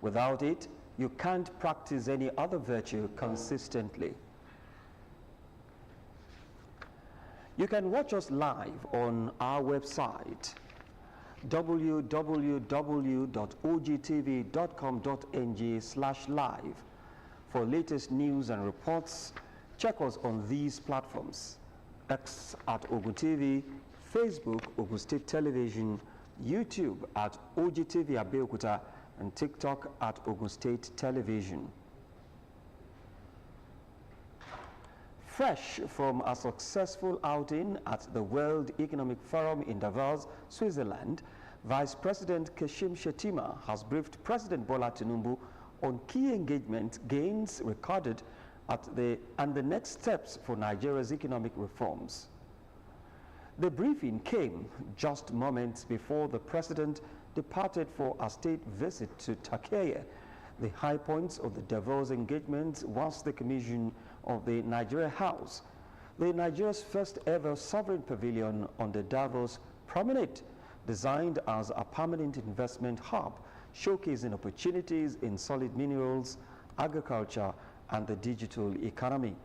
Without it, you can't practice any other virtue consistently. You can watch us live on our website www.ogtv.com.ng/live. For latest news and reports, check us on these platforms: X at Ogun TV, Facebook Ogun State Television, YouTube at OGTV Abeokuta, and TikTok at Ogun State Television. Fresh from a successful outing at the World Economic Forum in Davos, Switzerland, Vice President Kashim Shettima has briefed President Bola Tinubu on key engagement gains recorded and the next steps for Nigeria's economic reforms. The briefing came just moments before the president departed for a state visit to Turkey. The high points of the Davos engagement was the commission of the Nigeria House, Nigeria's first ever sovereign pavilion on the Davos promenade, designed as a permanent investment hub, showcasing opportunities in solid minerals, agriculture, and the digital economy.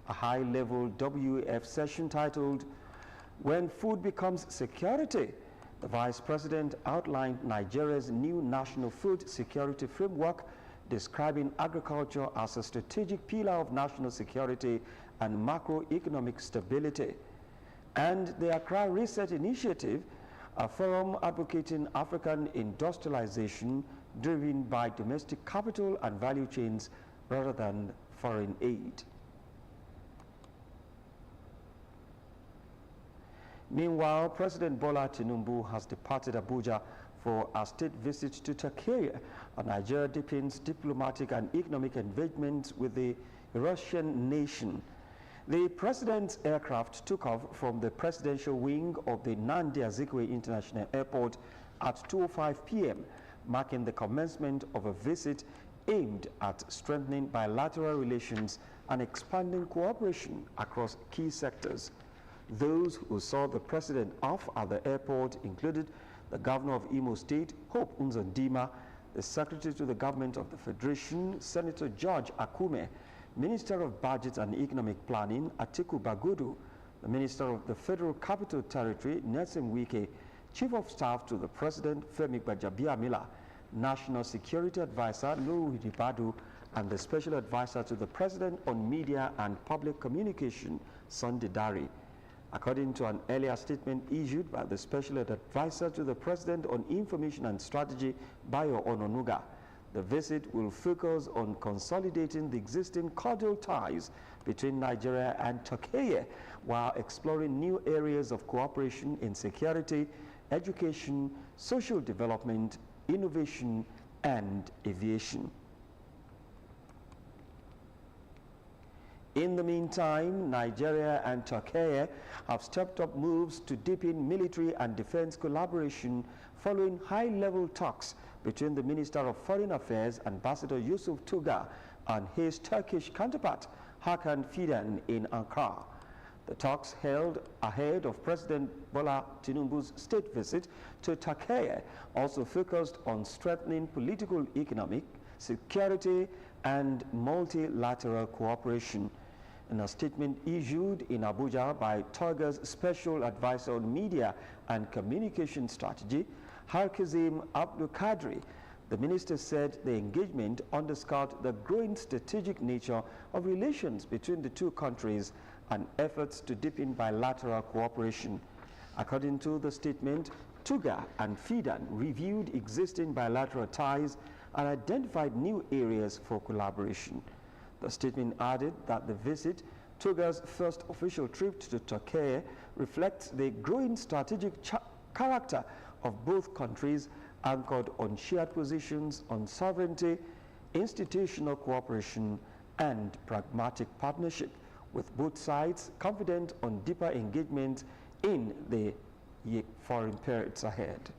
A high-level WF session titled "When Food Becomes Security," the Vice President outlined Nigeria's new national food security framework, describing agriculture as a strategic pillar of national security and macroeconomic stability. And the Accra Research Initiative, a forum advocating African industrialization driven by domestic capital and value chains rather than foreign aid. Meanwhile, President Bola Tinubu has departed Abuja for a state visit to Turkey. Nigeria deepens diplomatic and economic engagement with the Russian nation. The president's aircraft took off from the presidential wing of the Nnamdi Azikiwe International Airport at 2:05 p.m., marking the commencement of a visit aimed at strengthening bilateral relations and expanding cooperation across key sectors. Those who saw the president off at the airport included the governor of Imo State, Hope Uzodinma, the secretary to the government of the Federation, Senator George Akume, Minister of Budget and Economic Planning, Atiku Bagudu, the Minister of the Federal Capital Territory, Nelson Wike, Chief of Staff to the President, Femi Gbajabiamila, National Security Advisor, Nuru Hidibadu, and the Special Advisor to the President on Media and Public Communication, Sunday Dari. According to an earlier statement issued by the Special Advisor to the President on Information and Strategy, Bayo Ononuga, the visit will focus on consolidating the existing cordial ties between Nigeria and Turkey while exploring new areas of cooperation in security, education, social development, innovation, and aviation. In the meantime, Nigeria and Turkey have stepped up moves to deepen military and defense collaboration following high-level talks between the Minister of Foreign Affairs, Ambassador Yusuf Tuga, and his Turkish counterpart, Hakan Fidan, in Ankara. The talks held ahead of President Bola Tinubu's state visit to Turkey also focused on strengthening political, economic, security, and multilateral cooperation. In a statement issued in Abuja by Tuga's Special Advisor on Media and Communication Strategy, Harkizim Abdul Kadri, the minister said the engagement underscored the growing strategic nature of relations between the two countries and efforts to deepen bilateral cooperation. According to the statement, Tuga and Fidan reviewed existing bilateral ties and identified new areas for collaboration. The statement added that the visit, Tuga's first official trip to Turkey, reflects the growing strategic character of both countries, anchored on shared positions on sovereignty, institutional cooperation, and pragmatic partnership, with both sides confident on deeper engagement in the foreign periods ahead.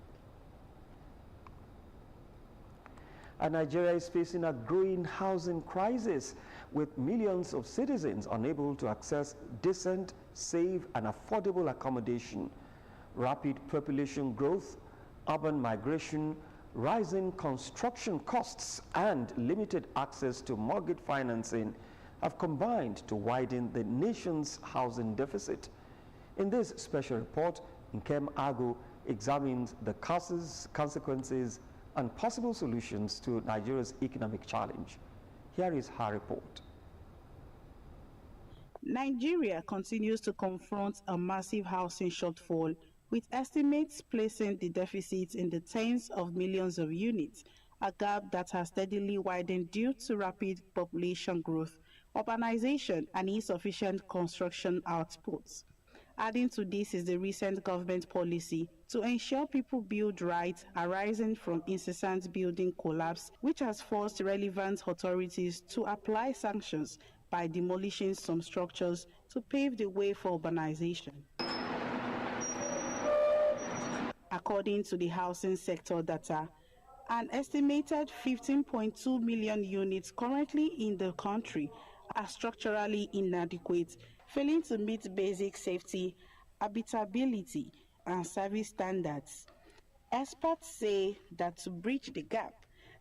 And Nigeria is facing a growing housing crisis, with millions of citizens unable to access decent, safe, and affordable accommodation. Rapid population growth, urban migration, rising construction costs and limited access to mortgage financing have combined to widen the nation's housing deficit. In this special report, Nkem Agu examines the causes, consequences, and possible solutions to Nigeria's economic challenge. Here is her report. Nigeria continues to confront a massive housing shortfall, with estimates placing the deficit in the tens of millions of units, a gap that has steadily widened due to rapid population growth, urbanization, and insufficient construction outputs. Adding to this is the recent government policy to ensure people build right, arising from incessant building collapse, which has forced relevant authorities to apply sanctions by demolishing some structures to pave the way for urbanization. According to the housing sector data, an estimated 15.2 million units currently in the country are structurally inadequate, failing to meet basic safety, habitability, and service standards. Experts say that to bridge the gap,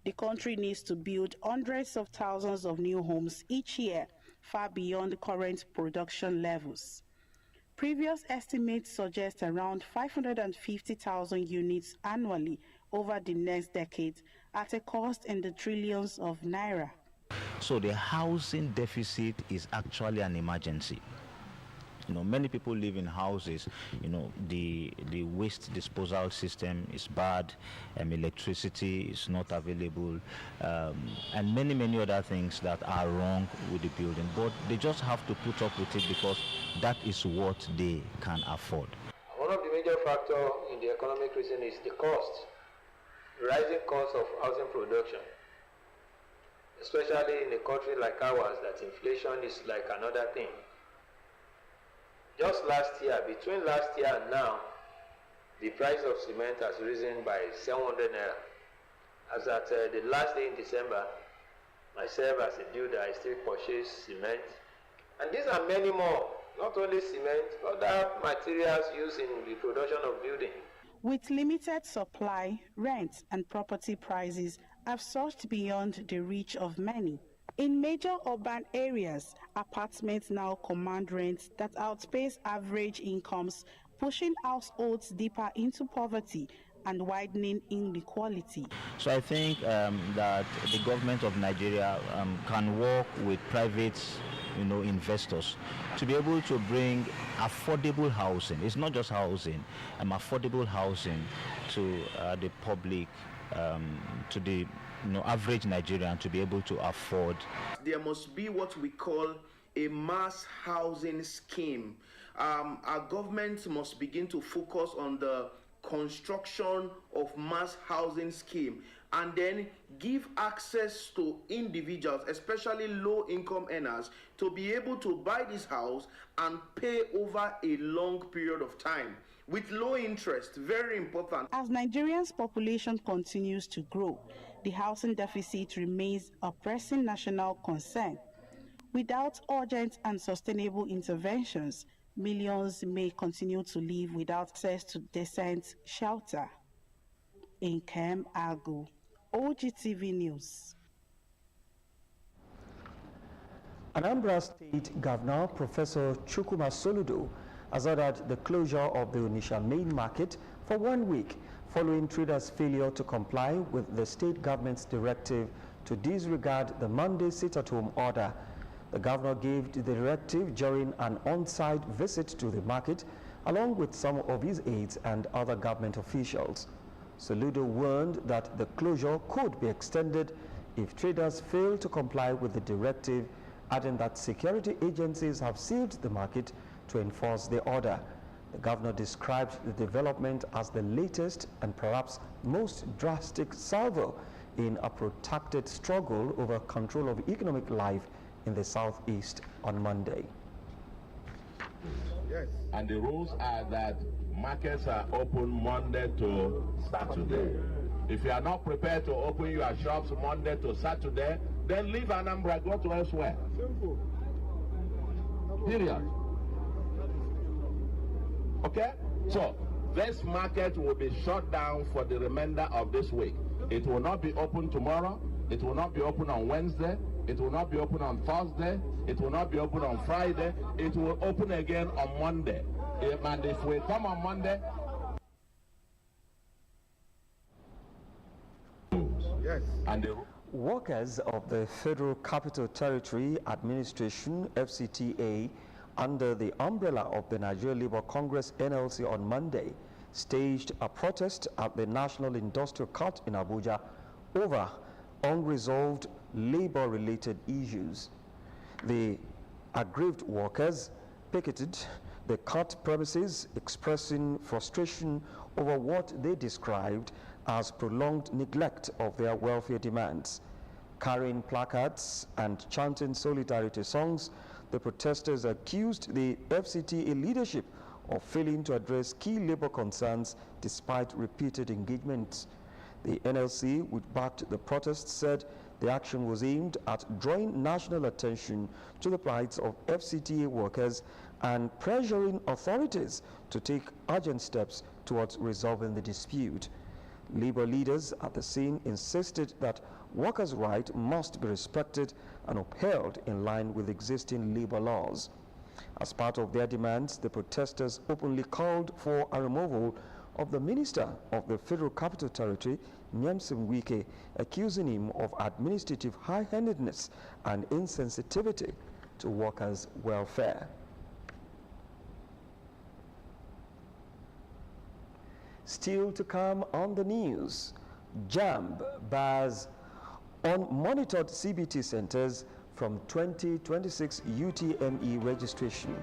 the country needs to build hundreds of thousands of new homes each year, far beyond current production levels. Previous estimates suggest around 550,000 units annually over the next decade, at a cost in the trillions of naira. So the housing deficit is actually an emergency. Many people live in houses. The waste disposal system is bad, electricity is not available, and many other things that are wrong with the building. But they just have to put up with it because that is what they can afford. One of the major factors in the economic reason is the cost, rising cost of housing production, especially in a country like ours that inflation is like another thing. Just last year, between last year and now, the price of cement has risen by 700 naira. As at the last day in December, myself as a builder, I still purchase cement. And these are many more, not only cement, other materials used in the production of building. With limited supply, rent and property prices have surged beyond the reach of many. In major urban areas, apartments now command rents that outpace average incomes, pushing households deeper into poverty and widening inequality. So I think that the government of Nigeria can work with private investors to be able to bring affordable housing. It's not just housing, affordable housing to the public, to the average Nigerian to be able to afford. There must be what we call a mass housing scheme. Our government must begin to focus on the construction of mass housing scheme and then give access to individuals, especially low-income earners, to be able to buy this house and pay over a long period of time with low interest. Very important. As Nigeria's population continues to grow, the housing deficit remains a pressing national concern. Without urgent and sustainable interventions, millions may continue to live without access to decent shelter. Nkem Agu, OGTV News. Anambra State Governor Professor Chukwuma Soludo has ordered the closure of the Onitsha main market for 1 week following traders' failure to comply with the state government's directive to disregard the Monday sit-at-home order. The governor gave the directive during an on-site visit to the market along with some of his aides and other government officials. Soludo warned that the closure could be extended if traders fail to comply with the directive, adding that security agencies have sealed the market to enforce the order. The governor described the development as the latest and perhaps most drastic salvo in a protracted struggle over control of economic life in the southeast on Monday. Yes. And the rules are that markets are open Monday to Saturday. If you are not prepared to open your shops Monday to Saturday, then leave Anambra, go to elsewhere. Simple. Period. Okay? So, this market will be shut down for the remainder of this week. It will not be open tomorrow. It will not be open on Wednesday. It will not be open on Thursday. It will not be open on Friday. It will open again on Monday. And if we come on Monday, Yes. and Workers of the Federal Capital Territory Administration, FCTA, under the umbrella of the Nigeria Labour Congress NLC on Monday, staged a protest at the National Industrial Court in Abuja over unresolved labor-related issues. The aggrieved workers picketed the court premises, expressing frustration over what they described as prolonged neglect of their welfare demands. Carrying placards and chanting solidarity songs, the protesters accused the FCTA leadership of failing to address key labor concerns despite repeated engagements. The NLC, which backed the protest, said the action was aimed at drawing national attention to the plights of FCTA workers and pressuring authorities to take urgent steps towards resolving the dispute. Labor leaders at the scene insisted that workers' rights must be respected and upheld in line with existing labor laws. As part of their demands, the protesters openly called for a removal of the Minister of the Federal Capital Territory, Nyemsim Wike, accusing him of administrative high-handedness and insensitivity to workers' welfare. Still to come on the news, JAMB bars unmonitored CBT centers from 2026 UTME registration.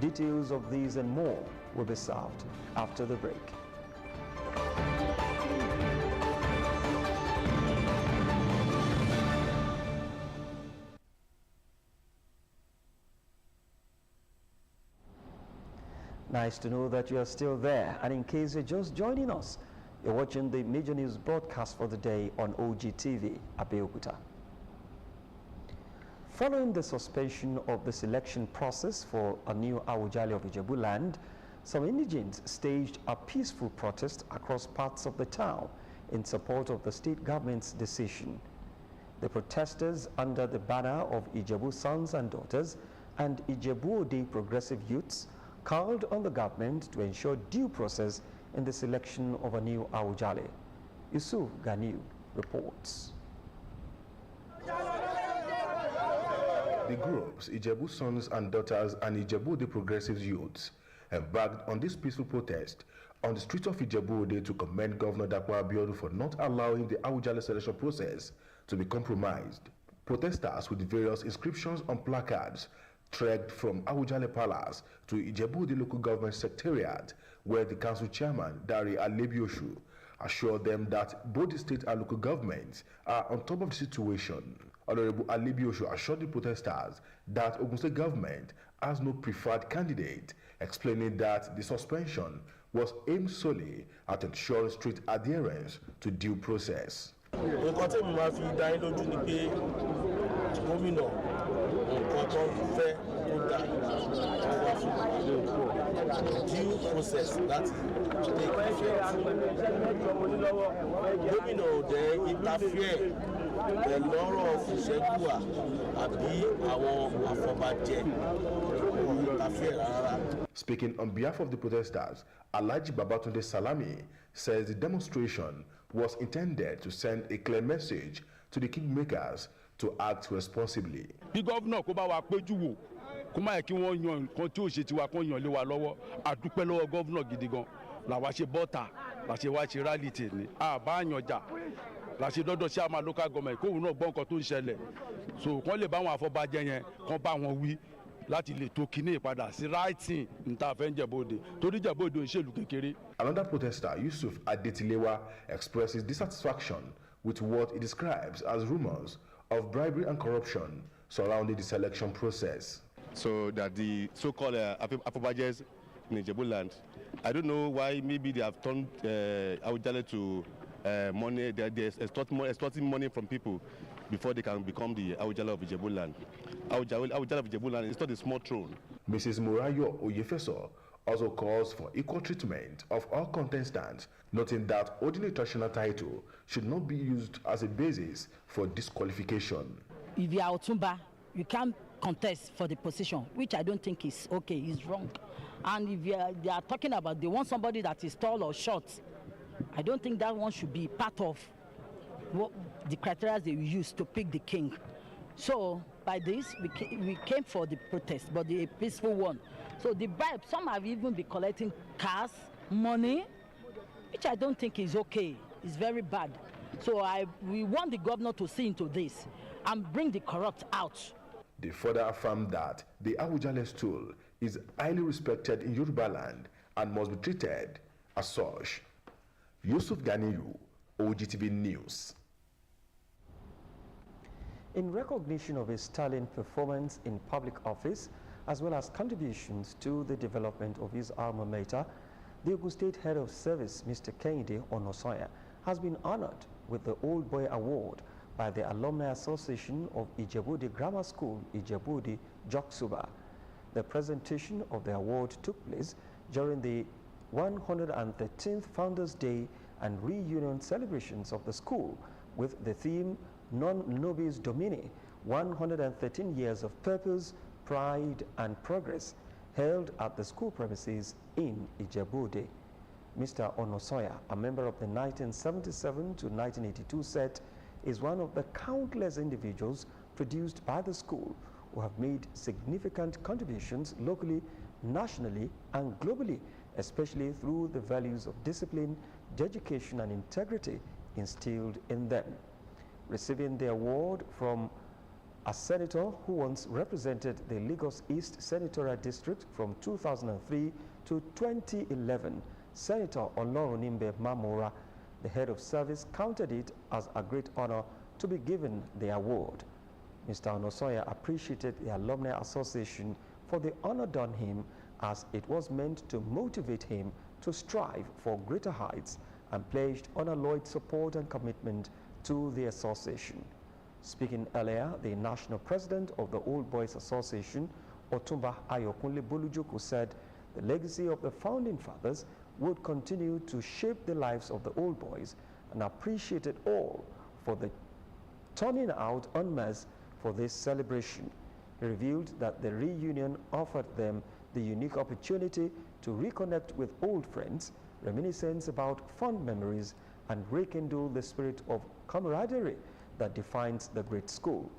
Details of these and more will be served after the break. Nice to know that you are still there, and in case you're just joining us, you're watching the major news broadcast for the day on OGTV, Abeokuta. Following the suspension of the selection process for a new Awujale of Ijebu land, some indigents staged a peaceful protest across parts of the town in support of the state government's decision. The protesters, under the banner of Ijebu Sons and Daughters and Ijebu Ode Progressive Youths, called on the government to ensure due process in the selection of a new Awujale. Yusuf Ganiu reports. The groups, Ijebu Sons and Daughters and Ijebu Ode Progressive Youths, embarked on this peaceful protest on the streets of Ijebu Ode to commend Governor Dapo Abiodun for not allowing the Awujale selection process to be compromised. Protesters with various inscriptions on placards trekked from Awujale Palace to Ijebu Ode Local Government Secretariat, where the council chairman, Dari Alebioshu, assured them that both the state and local governments are on top of the situation. Honorable Alebioshu assured the protesters that Ogun State government has no preferred candidate, explaining that the suspension was aimed solely at ensuring strict adherence to due process. Due process that take effect. Gómìnà òde interfere pẹ̀lú ọ̀rọ̀ òṣèlú àbí àwọn àfọ̀bàjẹ́ interfere rárá. Speaking on behalf of the protesters, Alhaji Babatunde Salami says the demonstration was intended to send a clear message to the kingmakers to act responsibly. Bí gómìnà kó bá wa péjú wò kó má yẹ kí wọ́n yan nǹkan tí ó ṣe tiwa kó yan lé wa lọ́wọ́, àdúpẹ́ lọ́wọ́ gómìnà gidi gan làwa ṣe bọ́ta làṣẹ wá ṣe rálì tèmi àbá àyànjà làṣẹ dọ́dọ̀ sí àmà local government kóhùn náà gbọ́ nǹkan tó ń ṣẹlẹ̀ so kán lè bá àwọn àfọ̀bàjẹ́ yẹn kán bá wọn wí láti lè tó kíní ìpadà sí writing níta fẹ́ ń Ìjẹ̀bú-Òde torí Ìjẹ̀bú-Òde ń ṣèlú kékeré. Another protester, Yusuf Adetilewa, expresses dissatisfaction with what he describes as rumors of bribery and corruption surrounding the selection process. So that the so-called Afrobajes in Ijebu land, I don't know why maybe they have turned Awujale to money, they're extorting money from people before they can become the Awujale of Ijebu land. Awujale of Ijebu land is not a small throne. Mrs. Morayo Oyefeso also calls for equal treatment of all contestants, noting that holding a traditional title should not be used as a basis for disqualification. If you are Otumba, you can't contest for the position, which I don't think is okay, is wrong. And if they are talking about they want somebody that is tall or short, I don't think that one should be part of what the criteria they use to pick the king. So by this, we came for the protest, but the peaceful one. So the bribe, some have even been collecting cars, money, which I don't think is okay. It's very bad. So we want the governor to see into this and bring the corrupt out. They further affirmed that the Awujale stool is highly respected in Yoruba land and must be treated as such. Yusuf Ganiyu, OGTV News. In recognition of his sterling performance in public office, as well as contributions to the development of his alma mater, the Ogun State Head of Service, Mr. Kehinde Onosoya, has been honored with the Old Boy Award by the Alumni Association of Ijebu-Ode Grammar School, Ijebu-Ode, Joksuba. The presentation of the award took place during the 113th Founders Day and reunion celebrations of the school with the theme Non Nobis Domini, 113 Years of Purpose, Pride and Progress, held at the school premises in Ijebu-Ode. Mr. Onosoya, a member of the 1977 to 1982 set, is one of the countless individuals produced by the school who have made significant contributions locally, nationally, and globally, especially through the values of discipline, dedication, and integrity instilled in them. Receiving the award from a senator who once represented the Lagos East Senatorial District from 2003 to 2011, Senator Olorunimbe Mamora, the head of service, counted it as a great honor to be given the award. Mr. Onosoya appreciated the Alumni Association for the honor done him, as it was meant to motivate him to strive for greater heights, and pledged unalloyed support and commitment to the association. Speaking earlier, the national president of the Old Boys Association, Otumba Ayokunle Bolujoku, said the legacy of the founding fathers would continue to shape the lives of the old boys, and appreciated all for the turning out en masse for this celebration. He revealed that the reunion offered them the unique opportunity to reconnect with old friends, reminiscence about fond memories, and rekindle the spirit of camaraderie that defines the great school.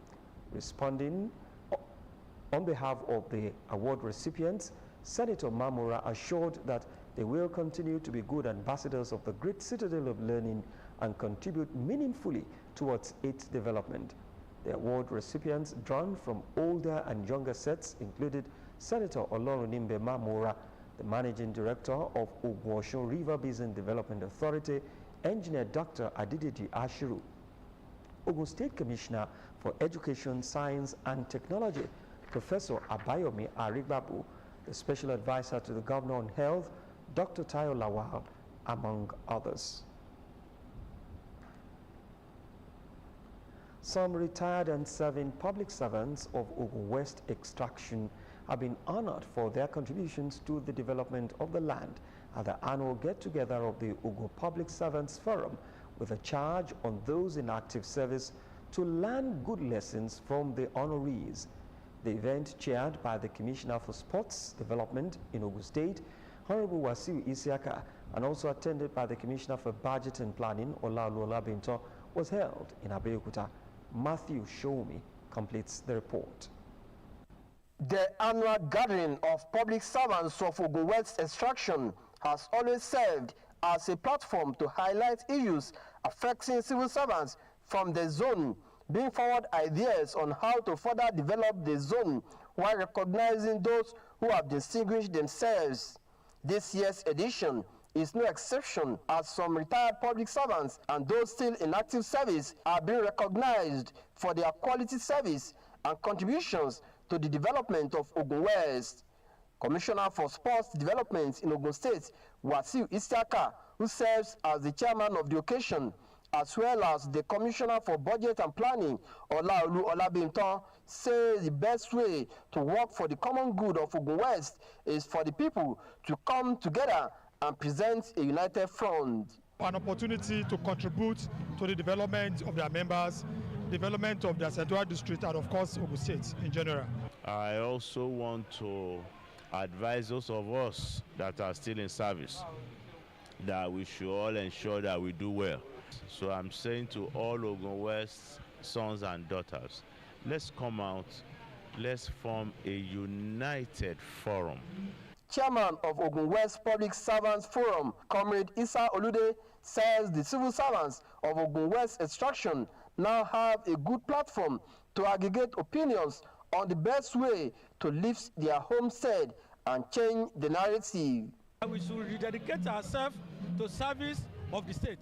Responding on behalf of the award recipients, Senator Mamora assured that they will continue to be good ambassadors of the great citadel of learning and contribute meaningfully towards its development. The award recipients, drawn from older and younger sets, included Senator Olorunimbe Mamora, the Managing Director of Ogun River Basin Development Authority, Engineer Dr. Adidiji Ashiru, Ogun State Commissioner for Education, Science and Technology, Professor Abayomi Arigbabu, the Special Advisor to the Governor on Health, Dr. Tayo Lawal, among others. Some retired and serving public servants of Ogun West extraction have been honored for their contributions to the development of the land at the annual get-together of the Ogun Public Servants Forum, with a charge on those in active service to learn good lessons from the honorees. The event, chaired by the Commissioner for Sports Development in Ogun State, Honorable Wasiu Isiaka, and also attended by the Commissioner for Budget and Planning, Olaolu Olabinto, was held in Abeokuta. Matthew Shoumi completes the report. The annual gathering of public servants of Ogun West extraction has always served as a platform to highlight issues affecting civil servants from the zone, bring forward ideas on how to further develop the zone while recognizing those who have distinguished themselves. This year's edition is no exception, as some retired public servants and those still in active service are being recognized for their quality service and contributions to the development of Ogun West. Commissioner for Sports Development in Ogun State, Wasiu Isiaka, who serves as the chairman of the occasion, as well as the Commissioner for Budget and Planning, Olaolu Olabintan, say the best way to work for the common good of Ogun West is for the people to come together and present a united front. An opportunity to contribute to the development of their members, development of their central district, and of course Ogun State in general. I also want to advise those of us that are still in service that we should all ensure that we do well. So I'm saying to all Ogun West sons and daughters, let's come out, let's form a united forum. Chairman of Ogun West Public Servants Forum, Comrade Issa Olude, says the civil servants of Ogun West Extraction now have a good platform to aggregate opinions on the best way to lift their homestead and change the narrative. We should rededicate ourselves to service of the state.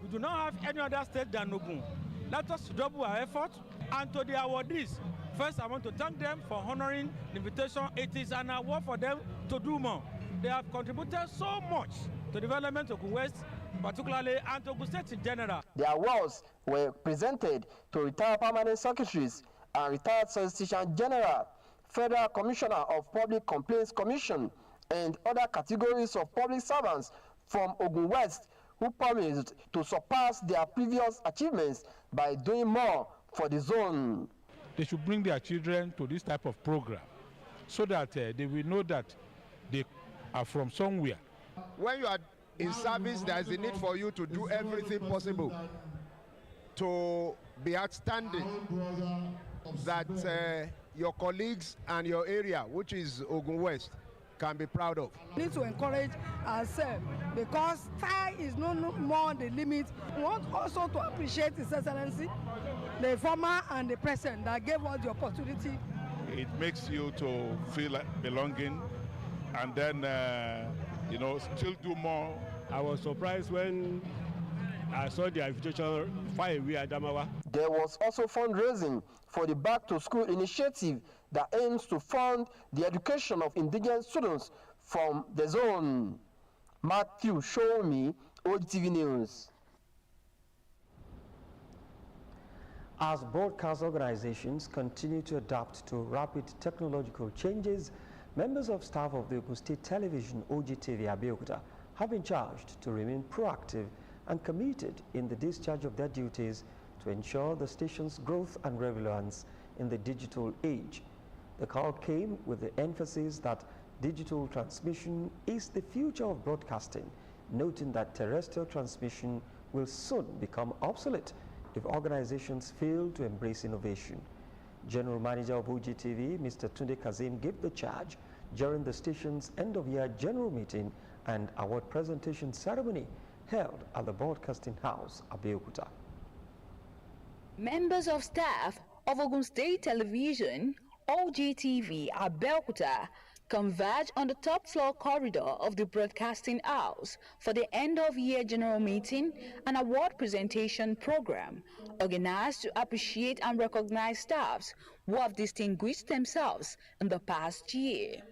We do not have any other state than Ogun. Let us double our effort. And to the awardees, first I want to thank them for honoring the invitation. It is an award for them to do more. They have contributed so much to the development of Ogun West, particularly, and to Ogun State in general. The awards were presented to retired permanent secretaries and retired Solicitor General, Federal Commissioner of Public Complaints Commission, and other categories of public servants from Ogun West who promised to surpass their previous achievements by doing more for the zone. They should bring their children to this type of program so that they will know that they are from somewhere. When you are in service, there is a need for you to do everything possible to be outstanding, that your colleagues and your area, which is Ogun West, can be proud of. We need to encourage ourselves because time is no more the limit. We want also to appreciate His Excellency, the former and the present, that gave us the opportunity. It makes you to feel like belonging and then, still do more. I was surprised when I saw the invitation far away at Adamawa. There was also fundraising for the Back to School initiative that aims to fund the education of indigenous students from the zone. Matthew Show-Me, OGTV News. As broadcast organizations continue to adapt to rapid technological changes, members of staff of the Ogun State Television OGTV Abeokuta have been charged to remain proactive and committed in the discharge of their duties to ensure the station's growth and relevance in the digital age. The call came with the emphasis that digital transmission is the future of broadcasting, noting that terrestrial transmission will soon become obsolete if organizations fail to embrace innovation. General Manager of OGTV, Mr. Tunde Kazim, gave the charge during the station's end-of-year general meeting and award presentation ceremony held at the Broadcasting House, Abeokuta. Members of staff of Ogun State Television, OGTV Abeokuta, converge on the top floor corridor of the Broadcasting House for the end-of-year general meeting and award presentation program organized to appreciate and recognize staffs who have distinguished themselves in the past year.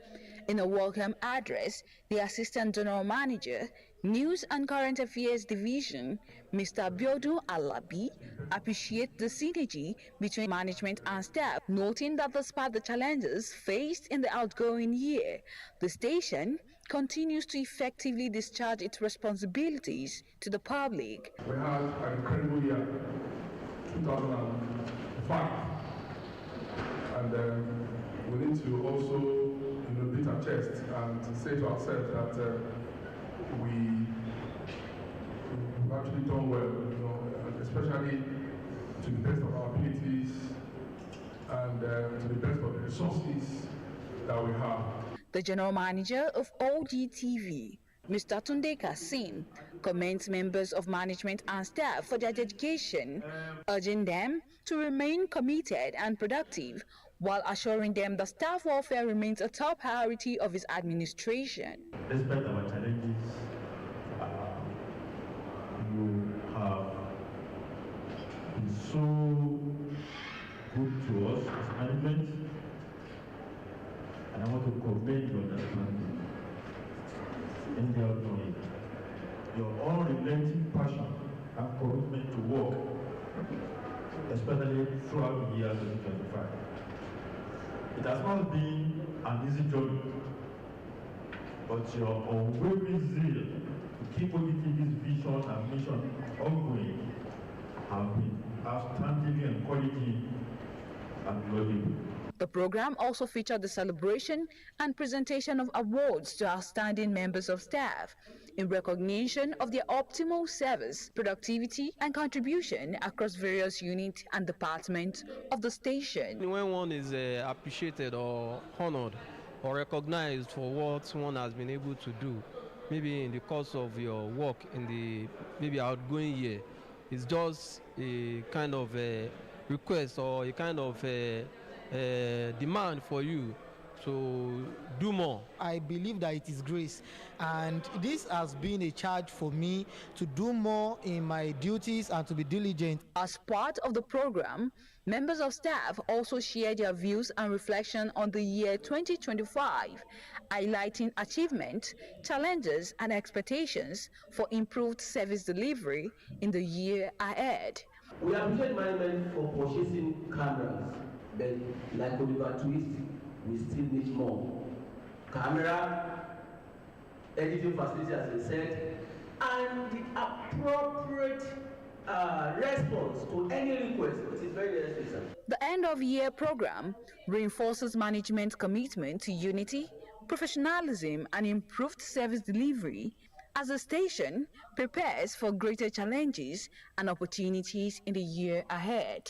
In a welcome address, the Assistant General Manager, News and Current Affairs Division, Mr. Abiodun Alabi, appreciate the synergy between management and staff, noting that despite the challenges faced in the outgoing year, the station continues to effectively discharge its responsibilities to the public. We had an incredible year, 2005, and we need to also beat our chest and to say to ourselves that we've actually done well, especially to the best of our abilities and to the best of the resources that we have. The General Manager of OGTV, Mr. Tunde Kasim, commends members of management and staff for their dedication, urging them to remain committed and productive while assuring them that staff welfare remains a top priority of his administration. Despite our challenges, you have been so good to us as management, and I want to commend your understanding and your unrelenting passion and commitment to work, especially throughout the year 2025. It has not been an easy journey, but your unwavering zeal to keep OGTV's vision and mission ongoing have been outstandingly encouraging and laudable. The program also featured the celebration and presentation of awards to outstanding members of staff in recognition of their optimal service, productivity, and contribution across various units and departments of the station. When one is appreciated or honored or recognized for what one has been able to do, maybe in the course of your work in the maybe outgoing year, it's just a kind of a request or a kind of demand for you to do more. I believe that it is grace, and this has been a charge for me to do more in my duties and to be diligent. As part of the program, members of staff also shared their views and reflection on the year 2025, highlighting achievements, challenges, and expectations for improved service delivery in the year ahead. We appreciate management for purchasing cameras, but like Oliver Twist, we still need more. Camera, editing facility as I said, and the appropriate response to any request, which is very necessary. The end-of-year program reinforces management's commitment to unity, professionalism, and improved service delivery as the station prepares for greater challenges and opportunities in the year ahead.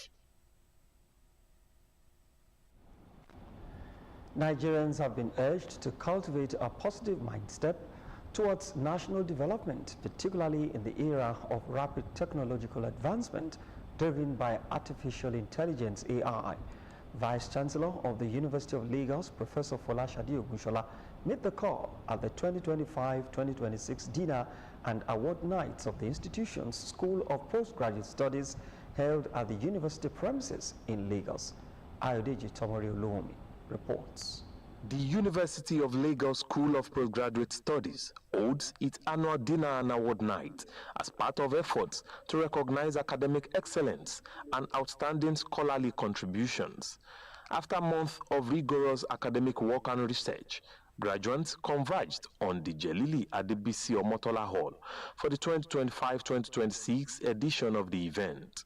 Nigerians have been urged to cultivate a positive mindset towards national development, particularly in the era of rapid technological advancement driven by artificial intelligence (AI). Vice Chancellor of the University of Lagos, Professor Folashade Ogunshola, made the call at the 2025-2026 dinner and award nights of the institution's School of Postgraduate Studies held at the university premises in Lagos. Ayodeji Tomori Oluomi reports. The University of Lagos School of Postgraduate Studies holds its annual dinner and award night as part of efforts to recognize academic excellence and outstanding scholarly contributions. After a month of rigorous academic work and research, graduates converged on the Jelili Adebisi Omotola Hall for the 2025-2026 edition of the event.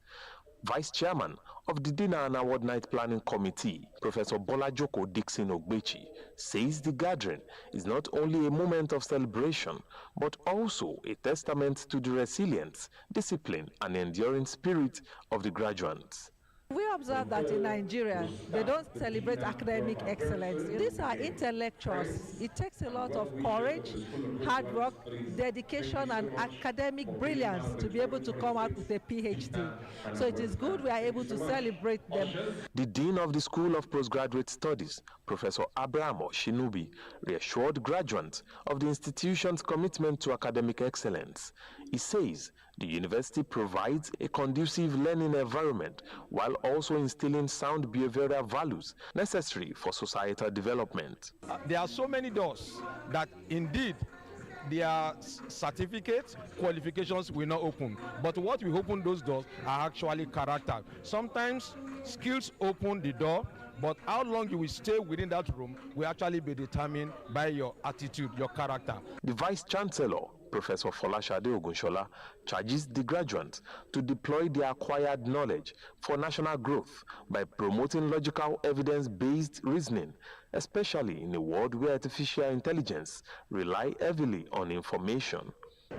Vice Chairman of the Dinner and Award Night Planning Committee, Professor Bolajoko Dixon Ogbechi, says the gathering is not only a moment of celebration, but also a testament to the resilience, discipline, and enduring spirit of the graduates. We observe that in Nigeria, they don't celebrate academic excellence. These are intellectuals. It takes a lot of courage, hard work, dedication, and academic brilliance to be able to come out with a PhD. So it is good we are able to celebrate them. The Dean of the School of Postgraduate Studies, Professor Abraham Shinubi, reassured graduates of the institution's commitment to academic excellence. He says the university provides a conducive learning environment while also instilling sound behavioral values necessary for societal development. There are so many doors that indeed their certificates, qualifications will not open. But what will open those doors are actually character. Sometimes skills open the door, but how long you will stay within that room will actually be determined by your attitude, your character. The Vice Chancellor, Professor Folashade Ogunshola, charges the graduates to deploy their acquired knowledge for national growth by promoting logical evidence-based reasoning, especially in a world where artificial intelligence rely heavily on information.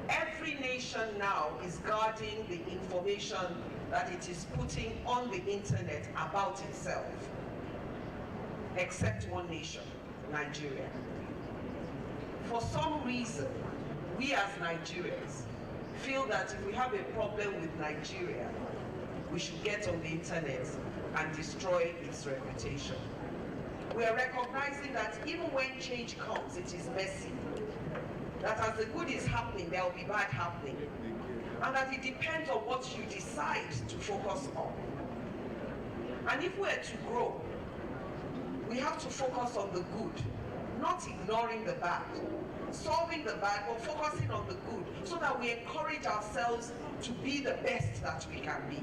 Every nation now is guarding the information that it is putting on the internet about itself, except one nation, Nigeria. For some reason, we as Nigerians feel that if we have a problem with Nigeria, we should get on the internet and destroy its reputation. We are recognizing that even when change comes, it is messy. That as the good is happening, there will be bad happening. And that it depends on what you decide to focus on. And if we're to grow, we have to focus on the good, not ignoring the bad. solving the bad but focusing on the good, so that we encourage ourselves to be the best that we can be.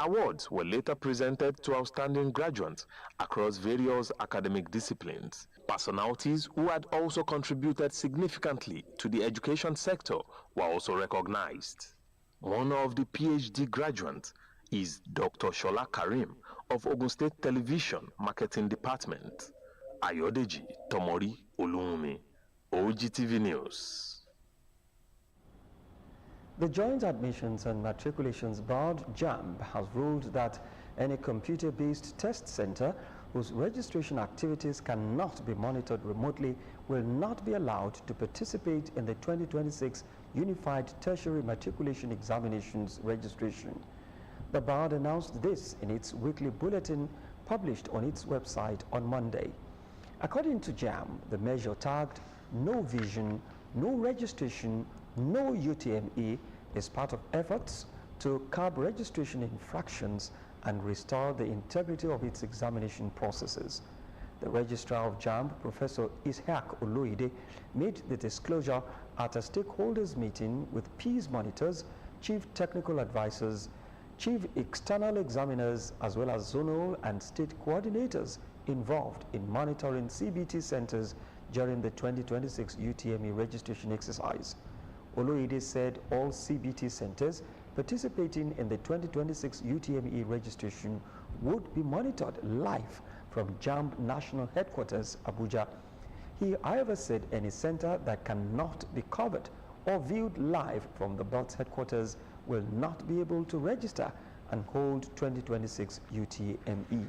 Awards were later presented to outstanding graduates across various academic disciplines. Personalities who had also contributed significantly to the education sector were also recognized. One of the PhD graduates is Dr. Shola Karim of Ogun State Television Marketing Department. Ayodeji Tomori Olunmi, OGTV News. The Joint Admissions and Matriculations Board, JAMB, has ruled that any computer-based test center whose registration activities cannot be monitored remotely will not be allowed to participate in the 2026 Unified Tertiary Matriculation Examinations registration. The board announced this in its weekly bulletin published on its website on Monday. According to JAMB, the measure tagged "No Vision, No Registration, No UTME" is part of efforts to curb registration infractions and restore the integrity of its examination processes. The registrar of JAMB, Professor Ishaq Oloide, made the disclosure at a stakeholders meeting with peace monitors, chief technical advisors, chief external examiners, as well as zonal and state coordinators involved in monitoring CBT centers during the 2026 UTME registration exercise. Oloide said all CBT centers participating in the 2026 UTME registration would be monitored live from JAMB National Headquarters, Abuja. He, however, said any center that cannot be covered or viewed live from the board's headquarters will not be able to register and hold 2026 UTME.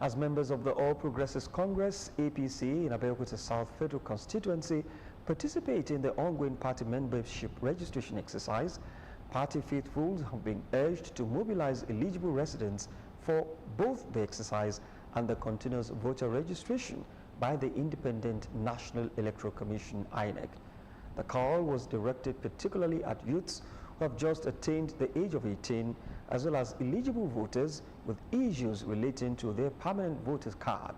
As members of the All Progressives Congress, APC, in Abeokuta South Federal Constituency participate in the ongoing party membership registration exercise, party faithfuls have been urged to mobilize eligible residents for both the exercise and the continuous voter registration by the Independent National Electoral Commission, INEC. The call was directed particularly at youths who have just attained the age of 18, as well as eligible voters with issues relating to their permanent voter's card.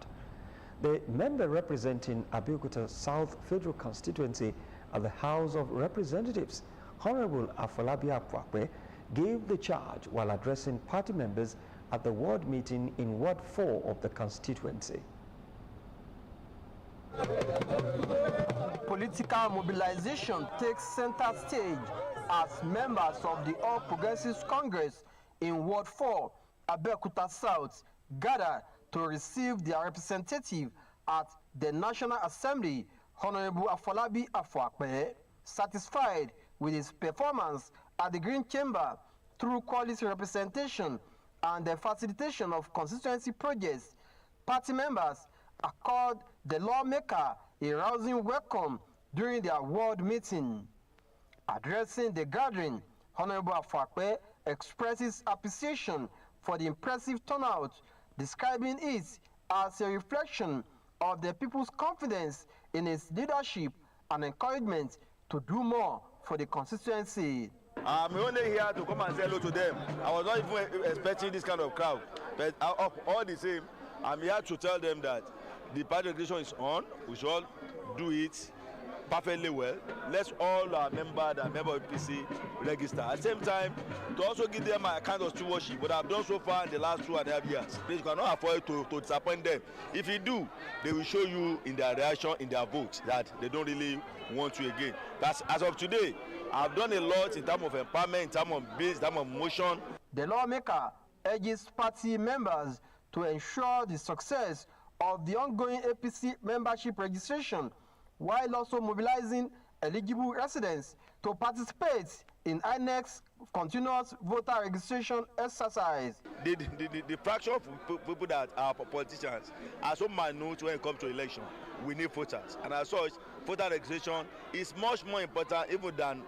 The member representing Abeokuta South Federal Constituency at the House of Representatives, Honorable Afolabi Apwakwe, gave the charge while addressing party members at the ward meeting in Ward 4 of the constituency. Political mobilization takes center stage as members of the All Progressives Congress in Ward 4, Abeokuta South, gather to receive their representative at the National Assembly, Honorable Afolabi Afwakwe. Satisfied with his performance at the Green Chamber through quality representation and the facilitation of constituency projects, party members accord the lawmaker a rousing welcome during their ward meeting. Addressing the gathering, Honorable Afwakwe expresses appreciation for the impressive turnout, describing it as a reflection of the people's confidence in his leadership and encouragement to do more for the constituency. I'm only here to come and say hello to them. I was not even expecting this kind of crowd. But all the same, I'm here to tell them that the party registration is on. We should all do it perfectly well. Let's all our member of APC register. At the same time, to also give them a kind of stewardship, what I've done so far in the last 2.5 years. Please, you cannot afford to disappoint them. If you do, they will show you in their reaction, in their votes, that they don't really want you again. That's, as of today, I've done a lot in terms of empowerment, in terms of base, in terms of motion. The lawmaker urges party members to ensure the success of the ongoing APC membership registration, while also mobilizing eligible residents to participate in INEC's continuous voter registration exercise. The fraction of people that are politicians are so minute when it comes to election. We need voters, and as such, voter registration is much more important even than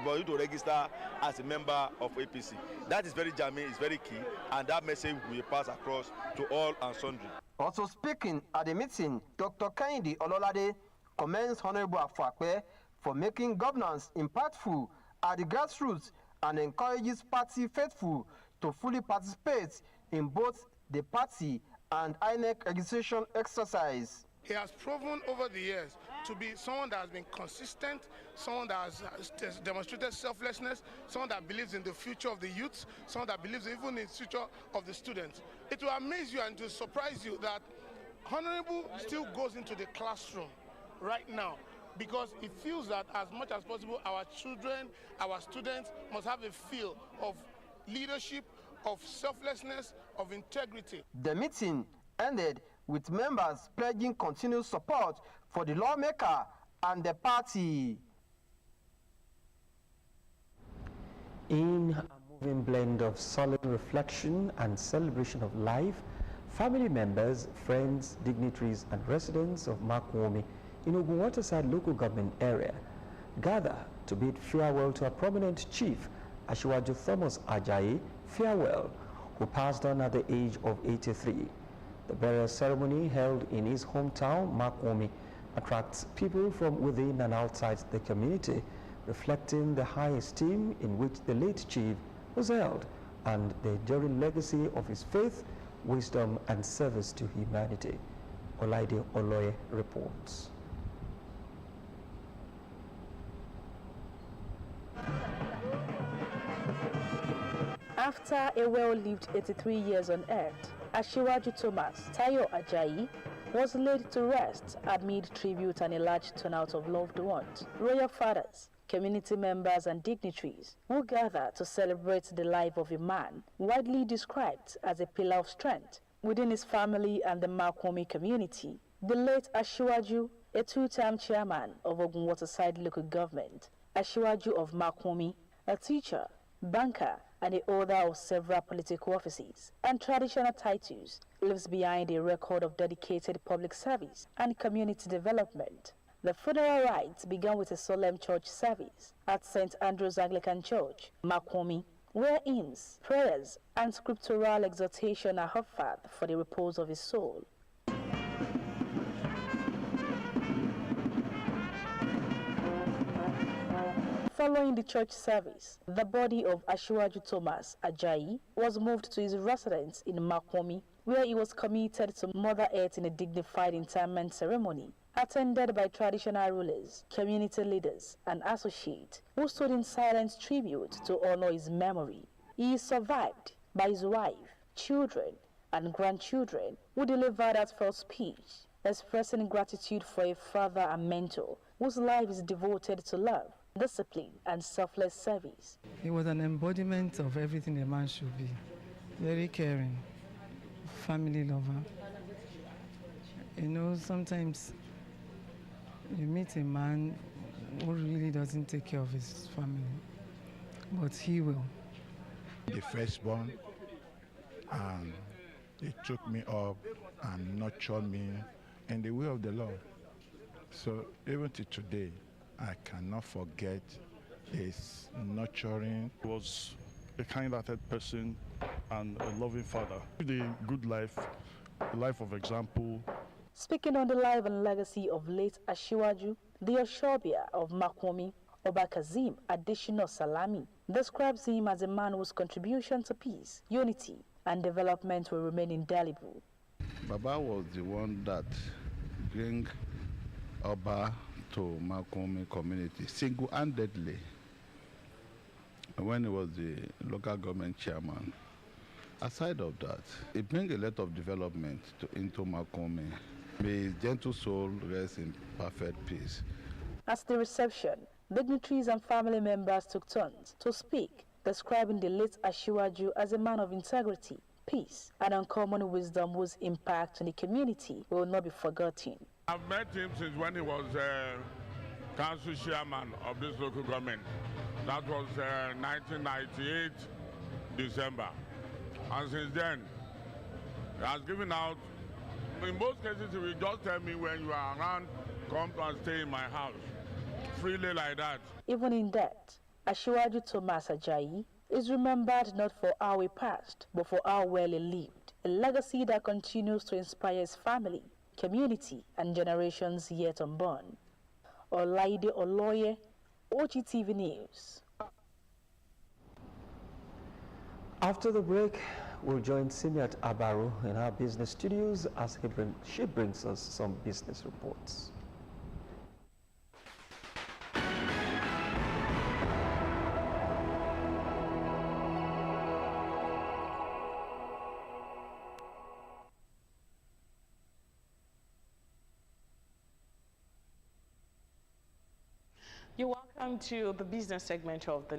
for you to register as a member of APC. That is very germane, it's very key, and that message will pass across to all and sundry. Also speaking at the meeting, Dr. Kehinde Ololade commends Honorable Afwakwe for making governance impactful at the grassroots and encourages party faithful to fully participate in both the party and INEC registration exercise. He has proven over the years to be someone that has been consistent, someone that has demonstrated selflessness, someone that believes in the future of the youth, someone that believes even in the future of the students. It will amaze you and to surprise you that Honorable still goes into the classroom right now because he feels that as much as possible our children, our students must have a feel of leadership, of selflessness, of integrity. The meeting ended with members pledging continued support for the lawmaker and the party. In a moving blend of solemn reflection and celebration of life, family members, friends, dignitaries and residents of Makwumi in Ogun Waterside local government area gather to bid farewell to a prominent chief, Asiwaju Thomas Ajayi Farewell, who passed on at the age of 83. The burial ceremony held in his hometown, Makwumi, attracts people from within and outside the community, reflecting the high esteem in which the late chief was held and the enduring legacy of his faith, wisdom and service to humanity. Olaide Oloye reports. After a well-lived 83 years on earth, Asiwaju Thomas Tayo Ajayi was laid to rest amid tribute and a large turnout of loved ones, royal fathers, community members and dignitaries who gather to celebrate the life of a man widely described as a pillar of strength within his family and the Makwumi community. The late Asiwaju, a two-term chairman of Ogun Waterside local government, Asiwaju of Makwumi, a teacher, banker, and the holder of several political offices and traditional titles, lives behind a record of dedicated public service and community development. The funeral rites began with a solemn church service at St. Andrew's Anglican Church, Makwumi, where hymns, prayers, and scriptural exhortation are offered for the repose of his soul. Following the church service, the body of Asiwaju Thomas Ajayi was moved to his residence in Makwumi, where he was committed to Mother Earth in a dignified interment ceremony, attended by traditional rulers, community leaders, and associates who stood in silent tribute to honor his memory. He is survived by his wife, children, and grandchildren who delivered heartfelt speech, expressing gratitude for a father and mentor whose life is devoted to love, discipline, and selfless service. He was an embodiment of everything a man should be. Very caring, family lover. You know, sometimes you meet a man who really doesn't take care of his family, but he will. The firstborn, and he took me up and nurtured me in the way of the Lord. So even to today, I cannot forget his nurturing. He was a kind-hearted person and a loving father. The good life, a life of example. Speaking on the life and legacy of late Asiwaju, the Oshobia of Makwumi, Oba Kazim Additional Salami, describes him as a man whose contribution to peace, unity, and development will remain indelible. Baba was the one that bring Oba to Makwumi community single-handedly when he was the local government chairman. Aside of that, he brings a lot of development into Makwumi. May his gentle soul rest in perfect peace. At the reception, dignitaries and family members took turns to speak, describing the late Asiwaju as a man of integrity, peace, and uncommon wisdom whose impact on the community will not be forgotten. I've met him since when he was council chairman of this local government. That was 1998, December. And since then, he has given out, in most cases, he will just tell me when you are around, come and stay in my house, freely like that. Even in death, Asiwaju Thomas Ajayi is remembered not for how he passed, but for how well he lived, a legacy that continues to inspire his family, community, and generations yet unborn. Olaide Oloye, OGTV News. After the break, we'll join Simiat Abaru in our business studios as she brings us some business reports. You're welcome to the business segment of the